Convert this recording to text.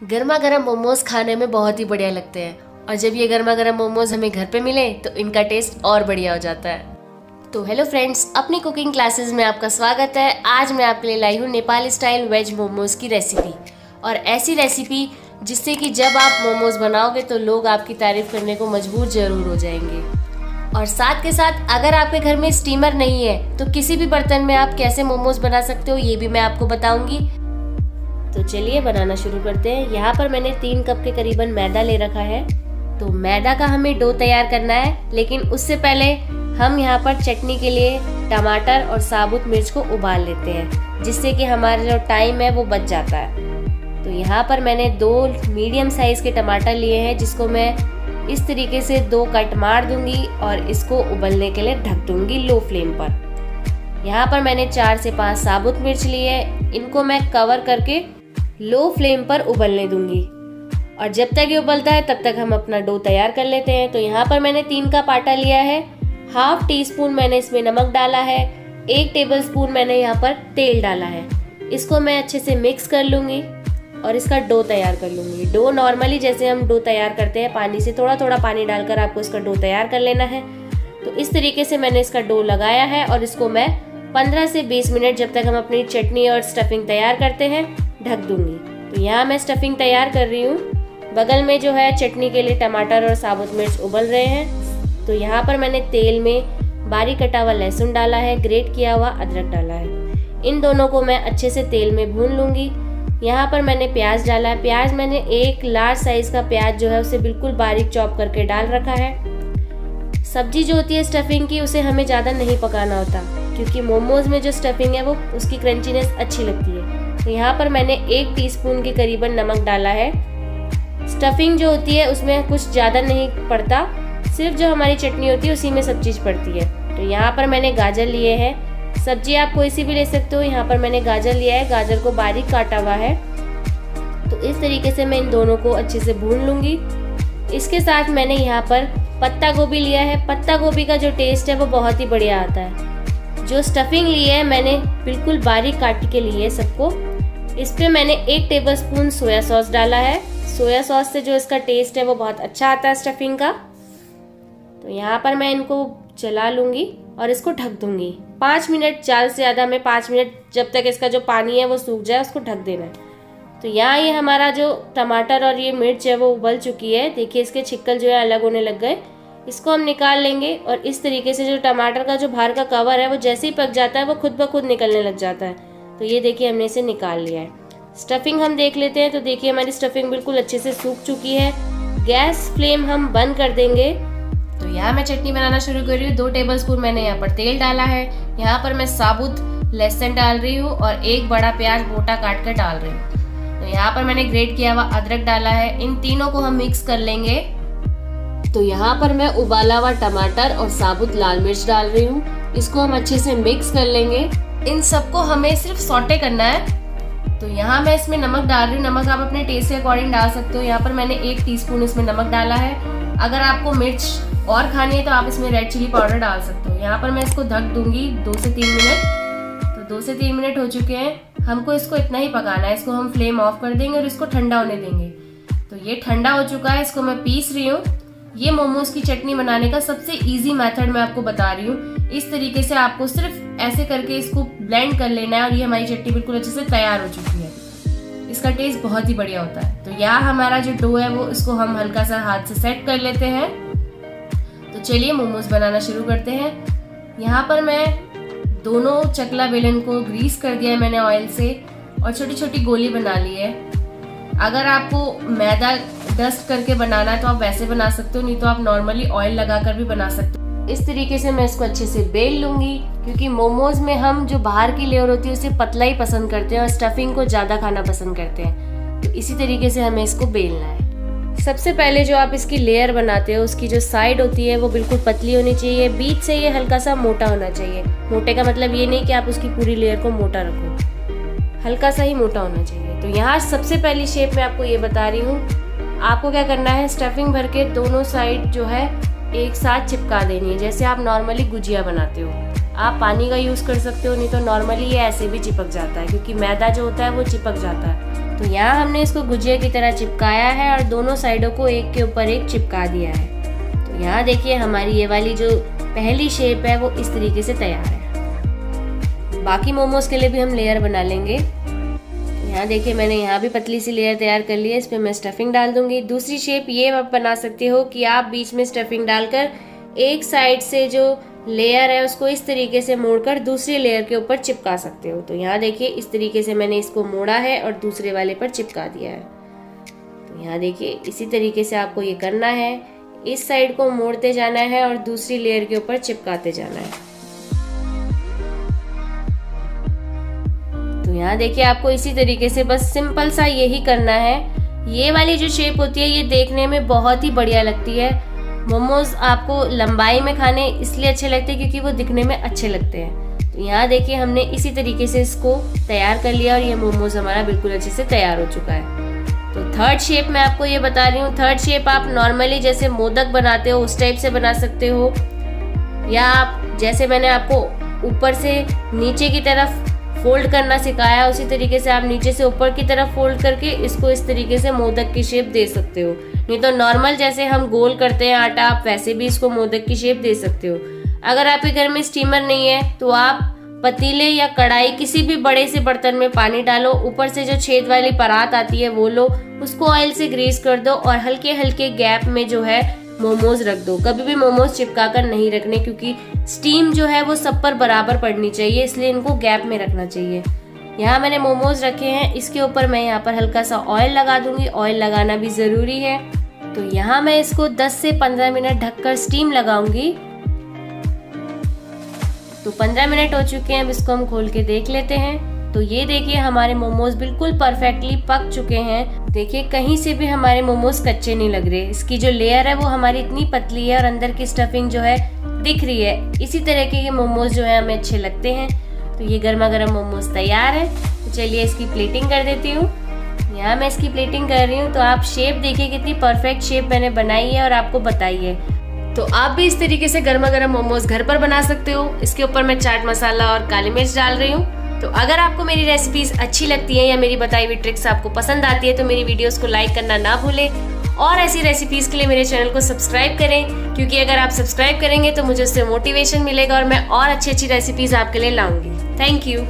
गर्मा गर्म मोमोज खाने में बहुत ही बढ़िया लगते हैं और जब ये गर्मा गर्म मोमोज हमें घर पे मिले तो इनका टेस्ट और बढ़िया हो जाता है। तो हेलो फ्रेंड्स, अपनी कुकिंग क्लासेस में आपका स्वागत है। आज मैं आपके लिए लाई हूँ नेपाली स्टाइल वेज मोमोज की रेसिपी, और ऐसी रेसिपी जिससे कि जब आप मोमोज बनाओगे तो लोग आपकी तारीफ करने को मजबूर जरूर हो जाएंगे। और साथ के साथ अगर आपके घर में स्टीमर नहीं है तो किसी भी बर्तन में आप कैसे मोमोज बना सकते हो ये भी मैं आपको बताऊंगी। तो चलिए बनाना शुरू करते हैं। यहाँ पर मैंने 3 कप के करीबन मैदा ले रखा है। तो मैदा का हमें डो तैयार करना है, लेकिन उससे पहले हम यहाँ पर चटनी के लिए टमाटर और साबुत मिर्च को उबाल लेते हैं, जिससे कि हमारा जो टाइम है वो बच जाता है। तो यहाँ पर मैंने 2 मीडियम साइज के टमाटर लिए हैं, जिसको मैं इस तरीके से 2 कट मार दूंगी और इसको उबलने के लिए ढक दूंगी लो फ्लेम पर। यहाँ पर मैंने 4 से 5 साबुत मिर्च लिए हैं, इनको मैं कवर करके लो फ्लेम पर उबलने दूंगी। और जब तक ये उबलता है तब तक हम अपना डो तैयार कर लेते हैं। तो यहाँ पर मैंने 3 कप आटा लिया है, ½ टीस्पून मैंने इसमें नमक डाला है, 1 टेबलस्पून मैंने यहाँ पर तेल डाला है। इसको मैं अच्छे से मिक्स कर लूंगी और इसका डो तैयार कर लूंगी। डो नॉर्मली जैसे हम डो तैयार करते हैं, पानी से थोड़ा थोड़ा पानी डालकर आपको इसका डो तैयार कर लेना है। तो इस तरीके से मैंने इसका डो लगाया है और इसको मैं 15 से 20 मिनट, जब तक हम अपनी चटनी और स्टफिंग तैयार करते हैं, ढक दूंगी। तो यहाँ मैं स्टफिंग तैयार कर रही हूँ। बगल में जो है चटनी के लिए टमाटर और साबुत मिर्च उबल रहे हैं। तो यहाँ पर मैंने तेल में बारीक कटा हुआ लहसुन डाला है, ग्रेट किया हुआ अदरक डाला है। इन दोनों को मैं अच्छे से तेल में भून लूंगी। यहाँ पर मैंने प्याज डाला है। प्याज मैंने 1 लार्ज साइज का प्याज जो है उसे बिल्कुल बारीक चॉप करके डाल रखा है। सब्जी जो होती है स्टफिंग की, उसे हमें ज़्यादा नहीं पकाना होता, क्योंकि मोमोज में जो स्टफिंग है वो उसकी क्रंचीनेस अच्छी लगती है। तो यहाँ पर मैंने 1 टीस्पून के करीबन नमक डाला है। स्टफिंग जो होती है उसमें कुछ ज़्यादा नहीं पड़ता, सिर्फ जो हमारी चटनी होती है उसी में सब चीज़ पड़ती है। तो यहाँ पर मैंने गाजर लिए हैं। सब्जी आप कोई सी भी ले सकते हो। यहाँ पर मैंने गाजर लिया है, गाजर को बारीक काटा हुआ है। तो इस तरीके से मैं इन दोनों को अच्छे से भून लूँगी। इसके साथ मैंने यहाँ पर पत्ता गोभी लिया है। पत्ता गोभी का जो टेस्ट है वो बहुत ही बढ़िया आता है। जो स्टफिंग ली है मैंने बिल्कुल बारीक काट के लिए सबको। इस पे मैंने 1 टेबलस्पून सोया सॉस डाला है। सोया सॉस से जो इसका टेस्ट है वो बहुत अच्छा आता है स्टफिंग का। तो यहाँ पर मैं इनको चला लूंगी और इसको ढक दूंगी 5 मिनट, ज़्यादा से ज़्यादा में 5 मिनट, जब तक इसका जो पानी है वो सूख जाए उसको ढक देना है। तो यहाँ ये हमारा जो टमाटर और ये मिर्च है वो उबल चुकी है। देखिए इसके छिक्कल जो है अलग होने लग गए। इसको हम निकाल लेंगे और इस तरीके से जो टमाटर का जो बाहर का कवर है वो जैसे ही पक जाता है वो खुद ब खुद निकलने लग जाता है। तो ये देखिए हमने इसे निकाल लिया है। स्टफिंग हम देख लेते हैं। तो देखिए हमारी स्टफिंग बिल्कुल अच्छे से सूख चुकी है। गैस फ्लेम हम बंद कर देंगे। तो यहाँ मैं चटनी बनाना शुरू कर रही हूँ। 2 टेबलस्पून मैंने यहाँ पर तेल डाला है। यहाँ पर मैं साबुत लहसुन डाल रही हूँ और 1 बड़ा प्याज मोटा काट कर डाल रही हूँ। तो यहाँ पर मैंने ग्रेट किया हुआ अदरक डाला है। इन तीनों को हम मिक्स कर लेंगे। तो यहाँ पर मैं उबाला हुआ टमाटर और साबुत लाल मिर्च डाल रही हूँ। इसको हम अच्छे से मिक्स कर लेंगे। इन सबको हमें सिर्फ सॉटे करना है। तो यहाँ मैं इसमें नमक डाल रही हूँ। नमक आप अपने टेस्ट के अकॉर्डिंग डाल सकते हो। यहाँ पर मैंने 1 टीस्पून इसमें नमक डाला है। अगर आपको मिर्च और खानी है तो आप इसमें रेड चिली पाउडर डाल सकते हो। यहाँ पर मैं इसको ढक दूंगी 2 से 3 मिनट। तो 2 से 3 मिनट हो चुके हैं। हमको इसको इतना ही पकाना है। इसको हम फ्लेम ऑफ कर देंगे और इसको ठंडा होने देंगे। तो ये ठंडा हो चुका है, इसको मैं पीस रही हूँ। ये मोमोज की चटनी बनाने का सबसे इजी मेथड मैं आपको बता रही हूँ। इस तरीके से आपको सिर्फ ऐसे करके इसको ब्लेंड कर लेना है और ये हमारी चटनी बिल्कुल अच्छे से तैयार हो चुकी है। इसका टेस्ट बहुत ही बढ़िया होता है। तो यहाँ हमारा जो डो है वो इसको हम हल्का सा हाथ से सेट कर लेते हैं। तो चलिए मोमोज बनाना शुरू करते हैं। यहाँ पर मैं दोनों चकला बेलन को ग्रीस कर दिया है मैंने ऑयल से, और छोटी छोटी गोली बना ली है। अगर आपको मैदा डस्ट करके बनाना है तो आप वैसे बना सकते हो, नहीं तो आप नॉर्मली ऑयल लगाकर भी बना सकते हो। इस तरीके से मैं इसको अच्छे से बेल लूंगी, क्योंकि मोमोज में हम जो बाहर की लेयर होती है उसे पतला ही पसंद करते हैं और स्टफिंग को ज़्यादा खाना पसंद करते हैं। तो इसी तरीके से हमें इसको बेलना है। सबसे पहले जो आप इसकी लेयर बनाते हो उसकी जो साइड होती है वो बिल्कुल पतली होनी चाहिए। बीच से ये हल्का सा मोटा होना चाहिए। मोटे का मतलब ये नहीं कि आप उसकी पूरी लेयर को मोटा रखो, हल्का सा ही मोटा होना चाहिए। तो यहाँ सबसे पहली शेप में आपको ये बता रही हूँ। आपको क्या करना है, स्टफिंग भर के दोनों साइड जो है एक साथ चिपका देनी है, जैसे आप नॉर्मली गुजिया बनाते हो। आप पानी का यूज़ कर सकते हो, नहीं तो नॉर्मली ये ऐसे भी चिपक जाता है क्योंकि मैदा जो होता है वो चिपक जाता है। तो यहाँ हमने इसको गुजिया की तरह चिपकाया है और दोनों साइडों को एक के ऊपर एक चिपका दिया है। तो यहाँ देखिए हमारी ये वाली जो पहली शेप है वो इस तरीके से तैयार है। बाकी मोमोज के लिए भी हम लेयर बना लेंगे। यहाँ देखिए मैंने यहाँ भी पतली सी लेयर तैयार कर ली है, इस पर मैं स्टफिंग डाल दूंगी। दूसरी शेप ये आप बना सकते हो कि आप बीच में स्टफिंग डालकर एक साइड से जो लेयर है उसको इस तरीके से मोड़कर दूसरी लेयर के ऊपर चिपका सकते हो। तो यहाँ देखिए इस तरीके से मैंने इसको मोड़ा है और दूसरे वाले पर चिपका दिया है। तो यहाँ देखिए इसी तरीके से आपको ये करना है, इस साइड को मोड़ते जाना है और दूसरी लेयर के ऊपर चिपकाते जाना है। तो यहाँ देखिए आपको इसी तरीके से बस सिंपल सा यही करना है। ये वाली जो शेप होती है ये देखने में बहुत ही बढ़िया लगती है। मोमोज आपको लंबाई में खाने इसलिए अच्छे लगते हैं क्योंकि वो दिखने में अच्छे लगते हैं। तो यहाँ देखिए हमने इसी तरीके से इसको तैयार कर लिया और ये मोमोज हमारा बिल्कुल अच्छे से तैयार हो चुका है। तो थर्ड शेप मैं आपको ये बता रही हूँ। थर्ड शेप आप नॉर्मली जैसे मोदक बनाते हो उस टाइप से बना सकते हो, या आप जैसे मैंने आपको ऊपर से नीचे की तरफ फोल्ड करना सिखाया उसी तरीके से आप नीचे से ऊपर की तरफ फोल्ड करके इसको इस तरीके से मोदक की शेप दे सकते हो। नहीं तो नॉर्मल जैसे हम गोल करते हैं आटा, आप वैसे भी इसको मोदक की शेप दे सकते हो। अगर आपके घर में स्टीमर नहीं है तो आप पतीले या कढ़ाई किसी भी बड़े से बर्तन में पानी डालो, ऊपर से जो छेद वाली परात आती है वो लो, उसको ऑयल से ग्रीस कर दो और हल्के हल्के गैप में जो है मोमोज रख दो। कभी भी मोमोज चिपका कर नहीं रखने क्योंकि स्टीम जो है वो सब पर बराबर पड़नी चाहिए, इसलिए इनको गैप में रखना चाहिए। यहाँ मैंने मोमोज रखे हैं, इसके ऊपर मैं यहाँ पर हल्का सा ऑयल लगा दूंगी। ऑयल लगाना भी जरूरी है। तो यहाँ मैं इसको 10 से 15 मिनट ढककर स्टीम लगाऊंगी। तो 15 मिनट हो चुके हैं, अब इसको हम खोल के देख लेते हैं। तो ये देखिए हमारे मोमोज बिल्कुल परफेक्टली पक चुके हैं। देखिए कहीं से भी हमारे मोमोज कच्चे नहीं लग रहे। इसकी जो लेयर है वो हमारी इतनी पतली है और अंदर की स्टफिंग जो है दिख रही है। इसी तरह के मोमोज जो है हमें अच्छे लगते हैं। तो ये गर्मा गर्म मोमोज तैयार है। तो चलिए इसकी प्लेटिंग कर देती हूँ। यहाँ मैं इसकी प्लेटिंग कर रही हूँ। तो आप शेप देखिए कितनी परफेक्ट शेप मैंने बनाई है और आपको बताई है। तो आप भी इस तरीके से गर्मा गर्म मोमोज घर पर बना सकते हो। इसके ऊपर मैं चाट मसाला और काली मिर्च डाल रही हूँ। तो अगर आपको मेरी रेसिपीज अच्छी लगती है या मेरी बताई हुई ट्रिक्स आपको पसंद आती है तो मेरी वीडियोस को लाइक करना ना भूलें और ऐसी रेसिपीज के लिए मेरे चैनल को सब्सक्राइब करें, क्योंकि अगर आप सब्सक्राइब करेंगे तो मुझे उससे मोटिवेशन मिलेगा और मैं और अच्छी अच्छी रेसिपीज आपके लिए लाऊंगी। Thank you.